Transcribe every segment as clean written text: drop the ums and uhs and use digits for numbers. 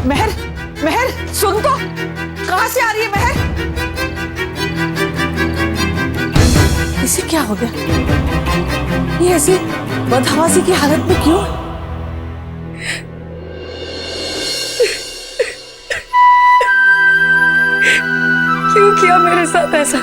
महर, महर सुन तो, कहां से आ रही है महर? इसे क्या हो गया? ये ऐसी बदहवासी की हालत में क्यों? क्यों किया मेरे साथ ऐसा?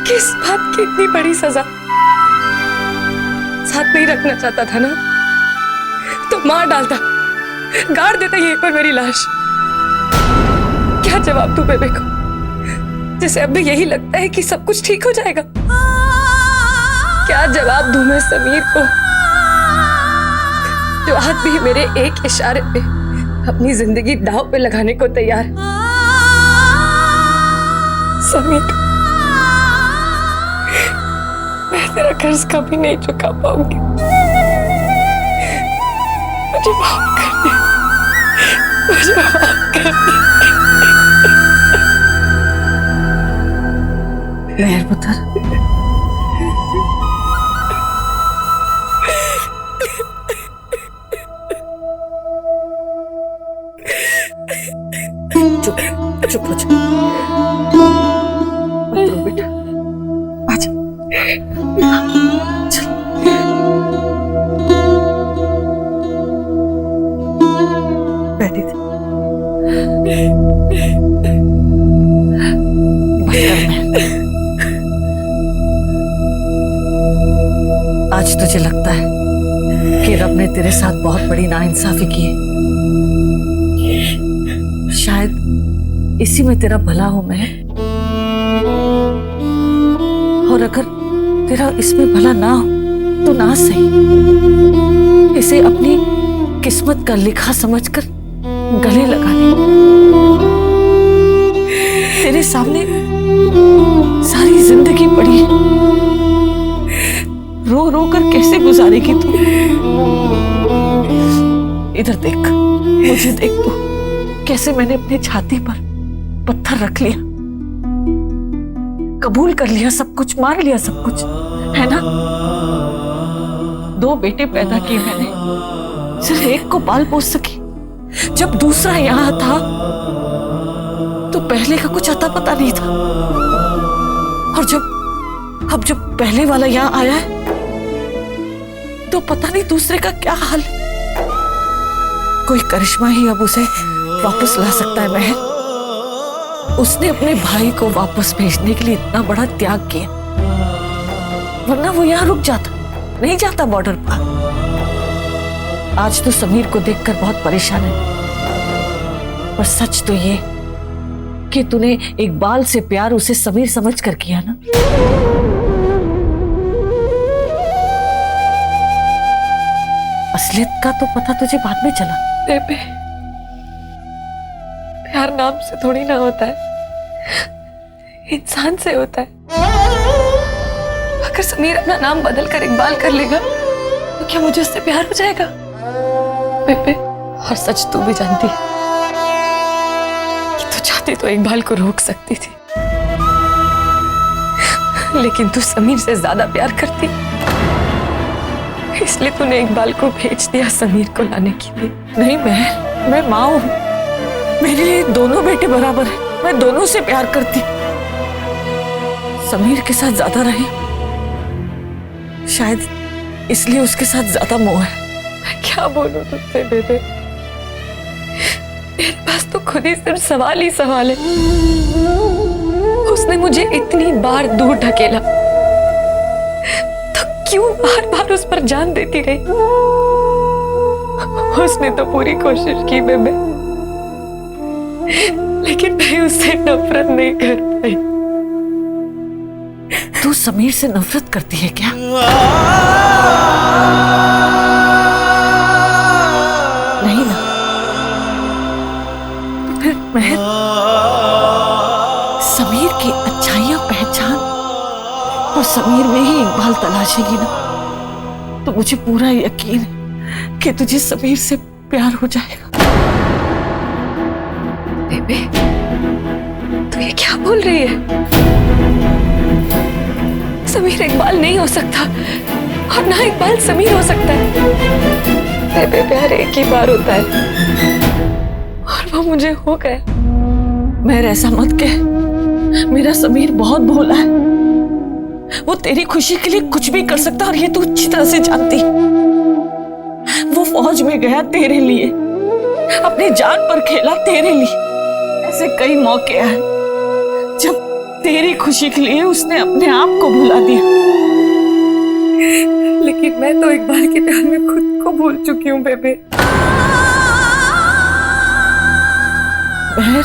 किस बात की इतनी बड़ी सजा? साथ नहीं रखना चाहता था ना, तो मार डालता, गाड़ देता यहीं पर मेरी लाश। क्या जवाब दूं बेबे को, जिसे अब भी यही लगता है कि सब कुछ ठीक हो जाएगा? क्या जवाब दूं मैं समीर को, जो आज भी मेरे एक इशारे पे अपनी जिंदगी दांव पे लगाने को तैयार? समीर, मैं तेरा कर्ज कभी नहीं चुका पाऊंगी। मुझे माफ कर दे, मुझे माफ कर दे। महर पुत्र, चुप चुप हो जा, मत रो बेटा, आजा, चल। बैठी थी, मत कर महर। आज तुझे लगता है कि रब ने तेरे साथ बहुत बड़ी नाइंसाफी की है। शायद इसी में तेरा भला हो महर, और अगर तेरा इसमें भला ना हो तो ना सही, इसे अपनी किस्मत का लिखा समझकर गले लगा ले। तेरे सामने सारी जिंदगी पड़ी है, रो रो कर कैसे गुजारेगी तू? इधर देख, मुझे देख तू, कैसे मैंने अपनी छाती पर पत्थर रख लिया, कबूल कर लिया सब कुछ, मान लिया सब कुछ, है ना? 2 बेटे पैदा किए मैंने, सिर्फ एक को पाल पोस सकी। जब दूसरा यहाँ था तो पहले का कुछ अता पता नहीं था, और अब जब पहले वाला यहाँ आया है तो पता नहीं दूसरे का क्या हाल है। कोई करिश्मा ही अब उसे वापस ला सकता है महर। उसने अपने भाई को वापस भेजने के लिए इतना बड़ा त्याग किया, वरना वो यहाँ रुक जाता, नहीं जाता बॉर्डर पर। आज तो समीर को देखकर बहुत परेशान है, पर सच तो ये कि तूने इकबाल से प्यार उसे समीर समझ कर किया ना। असलियत का तो पता तुझे बाद में चला। बेबे, प्यार नाम से थोड़ी ना होता है, इंसान से होता है। अगर समीर अपना नाम बदल कर इकबाल कर लेगा तो क्या मुझे उससे प्यार हो जाएगा? बेबे, और सच तू भी जानती है कि तू चाहती तो इकबाल को रोक सकती थी, लेकिन तू समीर से ज्यादा प्यार करती, इसलिए तूने इकबाल को भेज दिया समीर को लाने के लिए। नहीं महर, मैं माँ हूं, मेरे लिए दोनों बेटे बराबर हैं, मैं दोनों से प्यार करती। समीर के साथ ज्यादा रही, शायद इसलिए उसके साथ ज्यादा मोह है। मैं क्या बोलूं तुझसे बेबे, मेरे पास तो खुद ही सिर्फ सवाल ही सवाल है। उसने मुझे इतनी बार दूर ढकेला, तो क्यों बार बार उस पर जान देती रही? उसने तो पूरी कोशिश की बेबे, लेकिन मैं उससे नफरत नहीं कर पाई। तू समीर से नफरत करती है क्या? नहीं ना? तो फिर महर, समीर की अच्छाइयां पहचान और समीर में ही इकबाल तलाशेगी ना, तो मुझे पूरा यकीन है कि तुझे समीर से प्यार हो जाएगा। बेबे, तू ये क्या बोल रही है? समीर इकबाल नहीं हो सकता, और ना इकबाल समीर हो सकता है। बेबे प्यार एक ही बार होता है और वो मुझे हो गया। महर ऐसा मत कह, मेरा समीर बहुत भोला है। वो तेरी खुशी के लिए कुछ भी कर सकता और ये तू अच्छी तरह से जानती। वो फौज में गया तेरे लिए, अपनी जान पर खेला तेरे लिए। ऐसे कई मौके आए जब तेरी खुशी के लिए उसने अपने आप को भुला दिया। लेकिन मैं तो इकबाल के प्यार में खुद को भूल चुकी हूँ बेबे। बहर,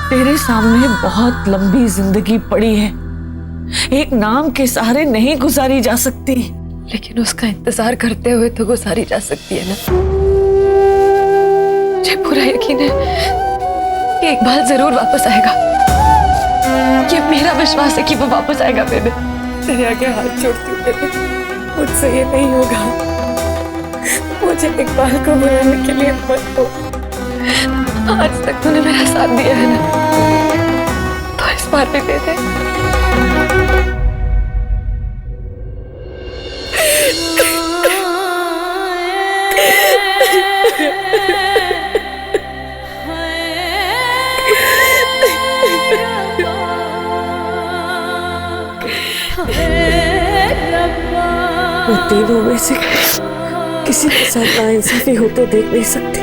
तेरे सामने बहुत लंबी जिंदगी पड़ी है, एक नाम के सहारे नहीं गुजारी जा सकती। लेकिन उसका इंतजार करते हुए तो गुजारी जा सकती है ना। मुझे पूरा यकीन है कि इकबाल जरूर वापस आएगा। ये मेरा विश्वास है कि वो वापस आएगा बेबे। तेरे आगे हाथ जोड़ती हूँ बेबे, मुझसे ये नहीं होगा। मुझे इकबाल को बुलाने के लिए मत दो। आज तक तूने मेरा साथ दिया है ना, तो इस बार भी दे दे। मैं तीनों में से किसी के साथ नाइंसाफी होते देख नहीं सकती।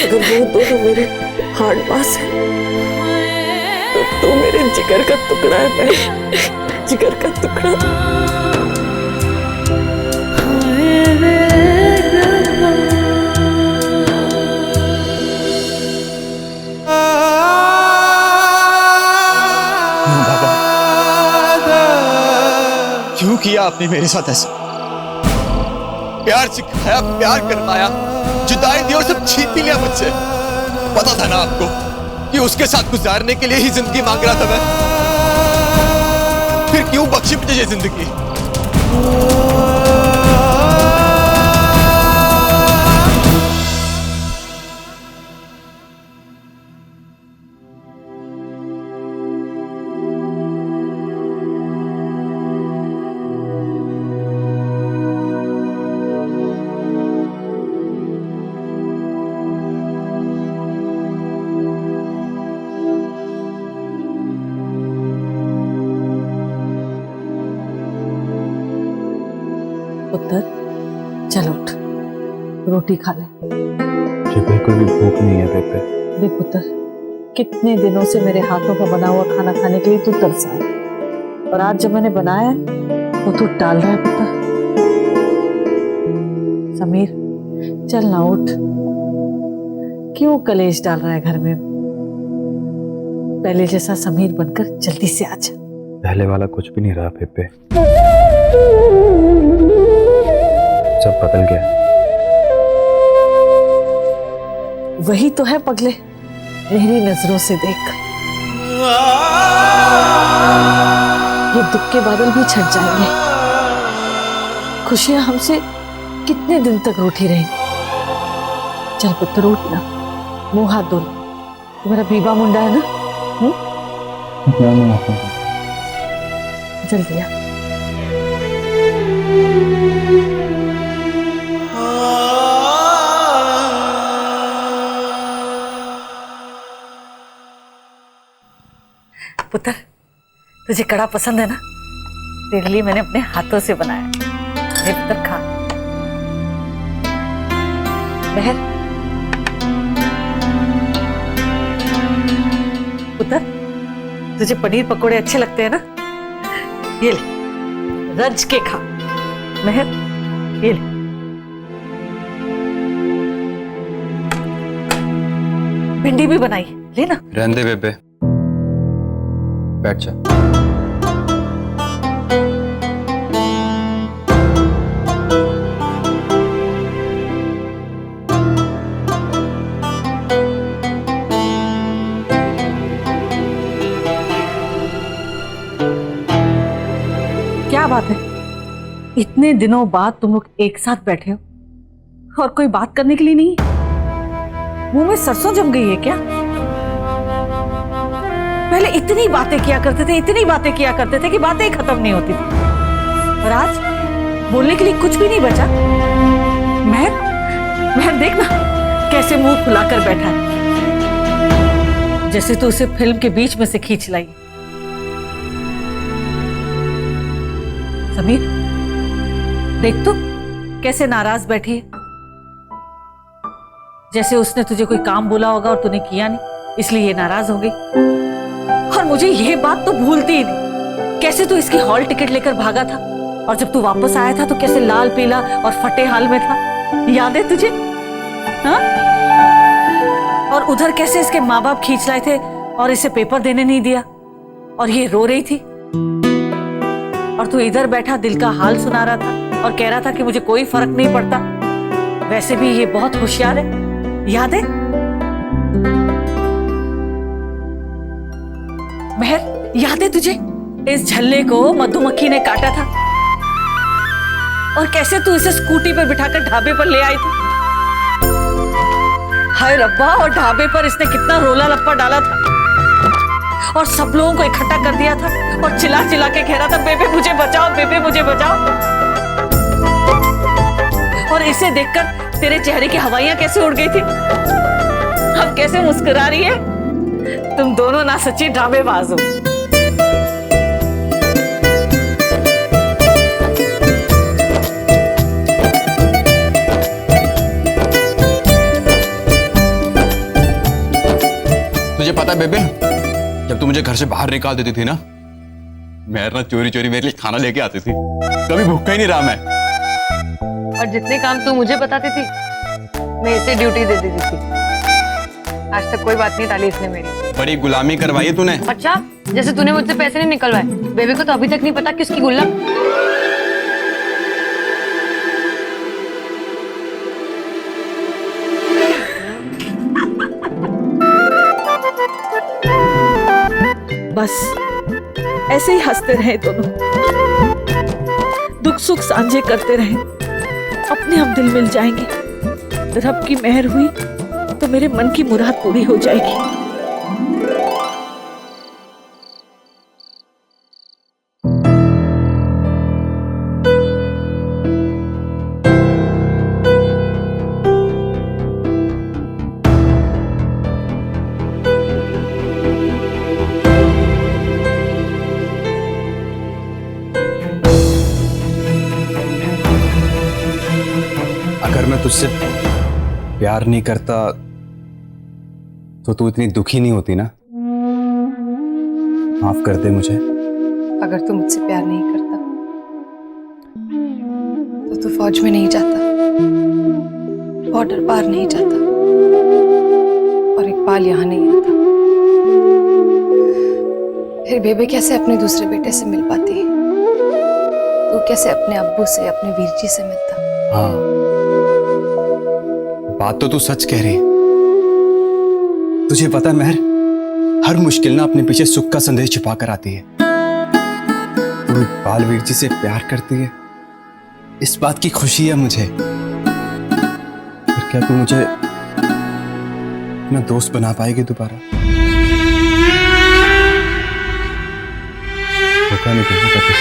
अगर वो दोनों मेरे हार्ड पास है तो तू मेरे जिगर का टुकड़ा है, मैं जिगर का टुकड़ा। क्यों किया आपने मेरे साथ ऐसा? प्यार सिखाया, प्यार करवाया, जुदाई दी और सब छीन भी लिया मुझसे। पता था ना आपको कि उसके साथ गुजारने के लिए ही जिंदगी मांग रहा था मैं। फिर क्यों बख्शी मुझे ये जिंदगी? पुत्र, चल उठ, रोटी खा ले। मुझे बिल्कुल भी भूख नहीं है बेबे। देख पुत्र, कितने दिनों से मेरे हाथों का बना हुआ खाना खाने के लिए तू तरसा है, और आज जब मैंने बनाया है तो तू टाल रहा है। पुत्र समीर, चल ना उठ, क्यों कलेश डाल रहा है घर में? पहले जैसा समीर बनकर जल्दी से आ जा। पहले वाला कुछ भी नहीं रहा बेबे, सब बदल गया। वही तो है पगले, मेरी नजरों से देख, ये दुख के बादल भी छट जाएंगे। खुशियां हमसे कितने दिन तक रूठी रहेंगी। चल पुत्र उठ ना, मुंह हाथ धो ले। तुम्हारा बीबा मुंडा है ना? जल्दी आ। पुत्र, तुझे कड़ा पसंद है ना? तेरे लिए मैंने अपने हाथों से बनाया। ये पुत्र खा। बहर, पुत्र, तुझे पनीर पकोड़े अच्छे लगते हैं ना? ये ले, रज के खा। महर, ये ले। भिंडी भी बनाई, लेना। रहने दे बेबे, बैठ जा। क्या बात है, इतने दिनों बाद तुम लोग एक साथ बैठे हो और कोई बात करने के लिए नहीं? मुंह में सरसों जम गई है क्या? पहले इतनी बातें किया करते थे, इतनी बातें किया करते थे कि बातें ही खत्म नहीं होती थी, और आज बोलने के लिए कुछ भी नहीं बचा। महर, महर देख ना कैसे मुंह फुलाकर बैठा है, जैसे तो उसे फिल्म के बीच में से खींच लाई। समीर देख तो कैसे नाराज बैठी है, जैसे उसने तुझे कोई काम बोला होगा और तूने किया नहीं, इसलिए ये नाराज हो गई। और मुझे ये बात तो भूलती ही नहीं, कैसे तू इसकी हॉल टिकट लेकर भागा था और जब तू वापस आया था तो कैसे लाल पीला और फटे हाल में था, याद है तुझे? हाँ? और उधर कैसे इसके माँ बाप खींच लाए थे और इसे पेपर देने नहीं दिया और ये रो रही थी, और तू इधर बैठा दिल का हाल सुना रहा था और कह रहा था कि मुझे कोई फर्क नहीं पड़ता। वैसे भी ये बहुत होशियार है, याद है? महर, याद है तुझे इस झल्ले को मधुमक्खी ने काटा था और कैसे तू इसे स्कूटी पर बिठाकर ढाबे पर ले आई थी? हाय रब्बा, और ढाबे पर इसने कितना रोला लप्पा डाला था और सब लोगों को इकट्ठा कर दिया था और चिल्ला चिल्ला के कह रहा था, बेबे मुझे बचाओ, बेबे मुझे बचाओ। और इसे देखकर तेरे चेहरे की हवाइयां कैसे उड़ गई थी, अब कैसे मुस्कुरा रही है। तुम दोनों ना सच्ची ड्रामेबाज हो। तुझे पता है बेबे, जब तू मुझे घर से बाहर निकाल देती थी ना, महर ना चोरी चोरी मेरे लिए खाना लेके आती थी। कभी भूखा ही नहीं रहा मैं। और जितने काम तू मुझे बताती थी मैं इसे ड्यूटी दे देती थी। आज तक कोई बात नहीं टाली इसने मेरी। बड़ी गुलामी करवाई है तूने। अच्छा, जैसे तूने मुझसे पैसे नहीं निकलवाए, बेबी को तो अभी तक नहीं पता कि उसकी गुल्लक। बस ऐसे ही हंसते रहे दोनों, दुख सुख साझे करते रहे, अपने हम दिल मिल जाएंगे। रब की मेहर हुई तो मेरे मन की मुराद पूरी हो जाएगी। अगर मैं तुझसे प्यार नहीं करता तो तू इतनी दुखी नहीं होती ना। माफ कर दे मुझे। अगर तू मुझसे प्यार नहीं करता तो तू फौज में नहीं जाता, बॉर्डर पार नहीं जाता और इकबाल यहाँ नहीं आता। फिर बेबे कैसे अपने दूसरे बेटे से मिल पाती? तू कैसे अपने अब्बू से, अपने वीर जी से मिलता? हाँ, बात तो तू सच कह रही है। तुझे पता है महर, हर मुश्किल ना अपने पीछे सुख का संदेश छुपा कर आती है। तू इकबाल वीर जी से प्यार करती है, इस बात की खुशी है मुझे। फिर क्या तू मुझे अपना दोस्त बना पाएगी दोबारा? धोखा नहीं देना कभी।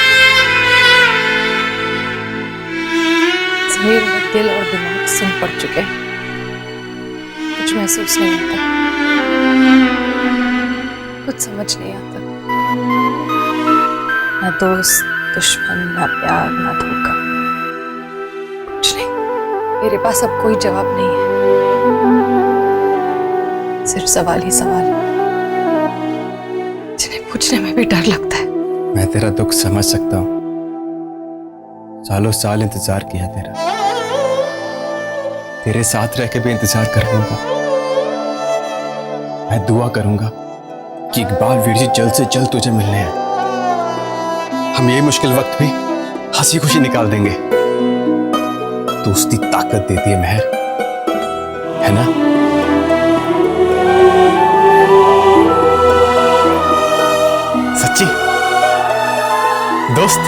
समीर, मेरे दिल और दिमाग सुन पड़ चुके हैं, कुछ महसूस नहीं होता, कुछ समझ नहीं आता। ना दोस्त, दुश्मन, ना प्यार, ना धोखा, कुछ नहीं। मेरे पास अब कोई जवाब नहीं है, सिर्फ सवाल ही सवाल, जिन्हें पूछने में भी डर लगता है। मैं तेरा दुख समझ सकता हूँ, सालों साल इंतजार किया तेरा, तेरे साथ रह के भी इंतजार कर लूंगा। मैं दुआ करूंगा कि इकबाल वीर जी जल्द से जल्द तुझे मिलने हैं। हम ये मुश्किल वक्त भी हंसी खुशी निकाल देंगे। दोस्ती ताकत देती है महर, है ना? सच्ची दोस्त।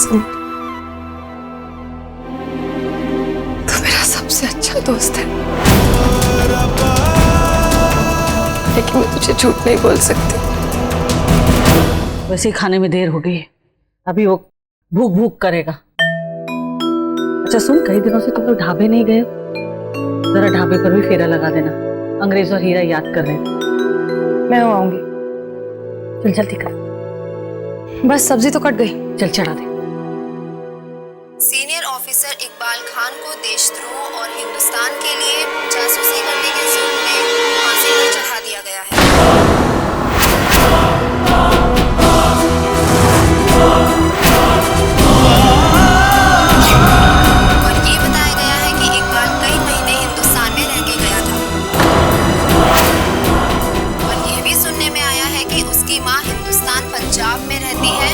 समीर, तू मेरा सबसे अच्छा दोस्त है, लेकिन मैं तुझे झूठ नहीं बोल सकती। वैसे ही खाने में देर हो गई है, अभी वो भूख भूख करेगा। अच्छा सुन, कई दिनों से तुम लोग ढाबे नहीं गए हो, जरा ढाबे पर भी फेरा लगा देना। अंग्रेज और हीरा याद कर रहे हैं। मैं आऊंगी। चल जल्दी कर, बस सब्जी तो कट गई। चल चढ़ा दे। सीनियर ऑफिसर इकबाल खान को देशद्रोह और हिंदुस्तान के लिए जासूसी करने के जुर्म में फांसी पर चढ़ा दिया गया है। और ये बताया गया है कि इकबाल कई महीने हिंदुस्तान में रह के गया था। और यह भी सुनने में आया है कि उसकी मां हिंदुस्तान पंजाब में रहती है।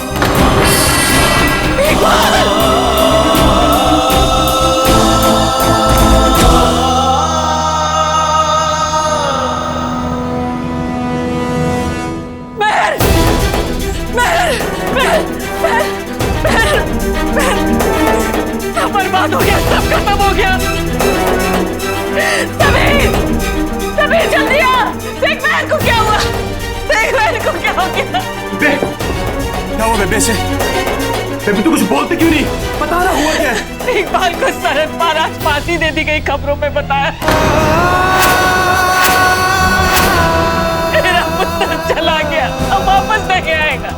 बर्बाद हो गया, सब खत्म हो गया। समीर, समीर जल्दी आ, देख बहन को क्या हुआ, देख बहन को क्या हो गया। क्या हुआ बेबे से? बेबे तू कुछ बोलते क्यों नहीं? बता रहा हुआ क्या है? इकबाल को सरहद पार आज फांसी दे दी गई, खबरों में बताया। मेरा पुत्र चला गया, अब वापस नहीं आएगा,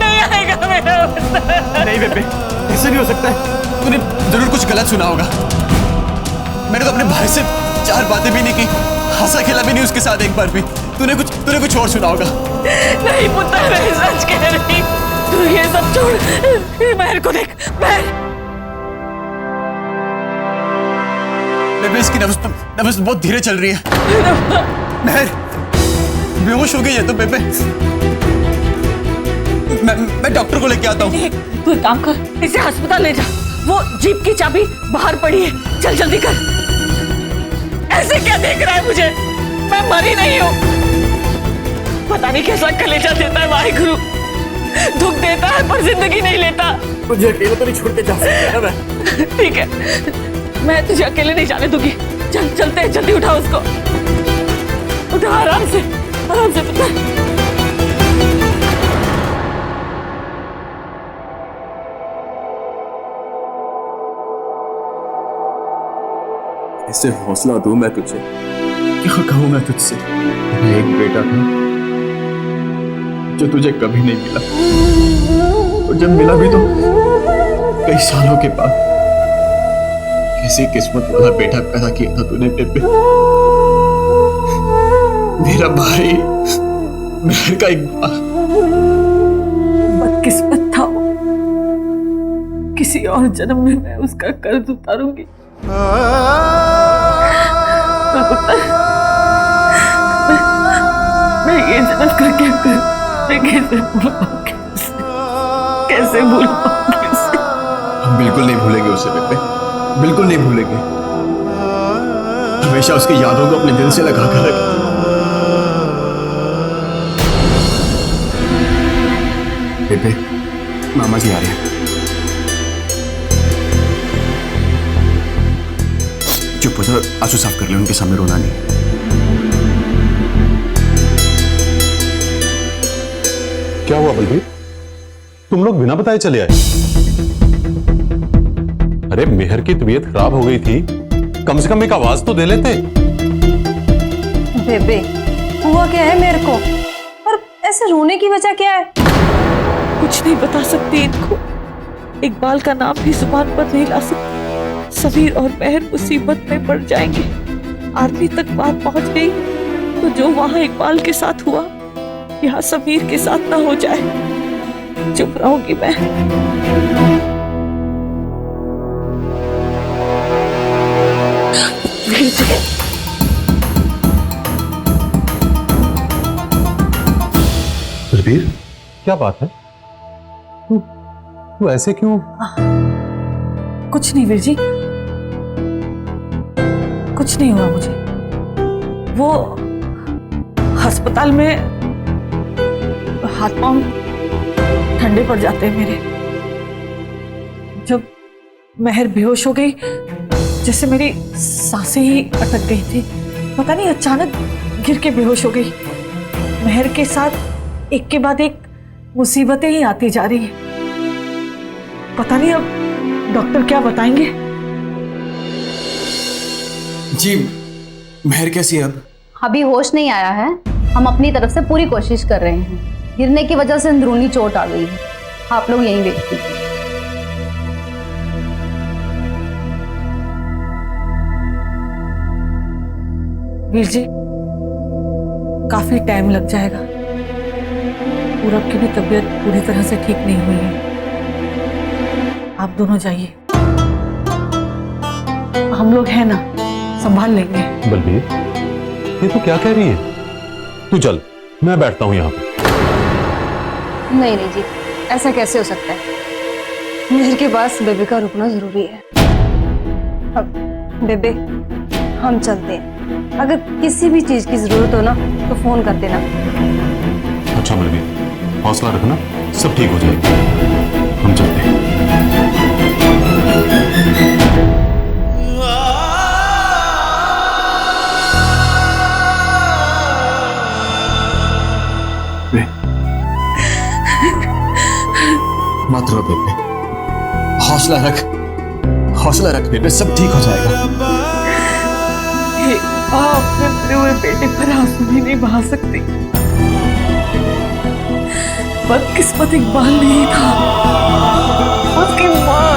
नहीं आएगा मेरा पुत्र। नहीं बेबे, ऐसे नहीं हो सकता है। तूने जरूर कुछ गलत सुना होगा। मैंने तो अपने भाई से 4 बातें भी नहीं की, हंसा खेला भी नहीं उसके साथ एक बार भी। तूने कुछ और सुना होगा। नहीं पुत्र, मैं सच कह रही, तू ये सब छोड़, महर को देख। महर, बेबे इसकी नब्ज बहुत धीरे चल रही है। महर बेहोश हो गई है तो बेबे। मैं डॉक्टर को लेके आता हूँ। तू एक काम कर, इसे अस्पताल ले जा, वो जीप की चाबी बाहर पड़ी है, चल जल्दी कर। ऐसे क्या देख रहा है मुझे, मैं मरी नहीं हूँ। पता नहीं कैसा कलेजा देता है वाहिगुरु, दुख देता है पर जिंदगी नहीं लेता। मुझे अकेले तो नहीं छोड़ के जा सकता मैं। ठीक है, मैं तुझे अकेले नहीं जाने दूंगी। चल चलते हैं, जल्दी उठा उसको, उठा आराम से पुत्र। कैसे हौसला दूं मैं तुझे, क्या कहूं मैं तुझसे? एक बेटा था जो तुझे कभी नहीं मिला, और जब मिला भी तो कई सालों के बाद। कैसी किस्मत वाला बेटा पैदा किया था तूने बेबे। मेरा भाई महर का इकबाल। बदकिस्मत था वो, किसी और जन्म में मैं उसका कर्ज उतारूंगी। मैं ये जन्म का क्या करूं? मैं कैसे भूल पाऊंगी उसे? कैसे भूल पाऊंगी उसे? हम बिल्कुल नहीं भूलेंगे उसे बेबे, बिल्कुल नहीं भूलेंगे। हमेशा उसकी यादों को अपने दिल से लगा कर रखें। बेबे, मामा जी आ रहे हैं। चुप हो जाओ, आंसू साफ कर ले, उनके सामने रोना नहीं। क्या हुआ बलबीर, तुम लोग बिना बताए चले आए? अरे मेहर की तबीयत खराब हो गई थी, कम से कम एक आवाज तो दे लेते। बेबे, हुआ क्या है मेरे को, और ऐसे रोने की वजह क्या है? कुछ नहीं बता सकती इनको, इकबाल का नाम भी जुबान पर नहीं ला सकती। समीर और महर मुसीबत में पड़ जाएंगे। आर्मी तक बात पहुंच गई तो जो वहां इकबाल के साथ हुआ, यहाँ समीर के साथ ना हो जाए। चुप रहूंगी मैं। बलबीर, क्या बात है? तू ऐसे क्यों? कुछ नहीं वीर जी, कुछ नहीं हुआ मुझे। वो अस्पताल में हाथ पांव ठंडे पड़ जाते हैं मेरे, महर बेहोश हो गई, जैसे मेरी सांसें ही अटक गई थी। पता नहीं अचानक गिर के बेहोश हो गई। महर के साथ एक के बाद एक मुसीबतें ही आती जा रही हैं। पता नहीं अब डॉक्टर क्या बताएंगे। जी महर कैसी है अब? अभी होश नहीं आया है। हम अपनी तरफ से पूरी कोशिश कर रहे हैं। गिरने की वजह से अंदरूनी चोट आ गई है। आप लोग यहीं वेट कीजिए। वीर जी, काफी टाइम लग जाएगा। पूरब की भी तबीयत पूरी तरह से ठीक नहीं हुई है। आप दोनों जाइए, हम लोग हैं ना, संभाल लेंगे। बलबीर, ये तू क्या कह रही है? तू चल, मैं बैठता हूं यहाँ पे। नहीं नहीं जी, ऐसा कैसे हो सकता है? मेहर के पास बेबे का रुकना जरूरी है। अब बेबे, हम चलते हैं। अगर किसी भी चीज की जरूरत हो ना तो फोन कर देना। अच्छा बलबीर, हौसला रखना, सब ठीक हो जाएगा। हम चलते हैं। मत रो बेबे, हौसला रख, हौसला रख बेबे, सब ठीक हो जाएगा। ये आप अपने मरे हुए बेटे पर आंसू भी नहीं बहा सकती। बदकिस्मत इकबाल नहीं था, उसकी माँ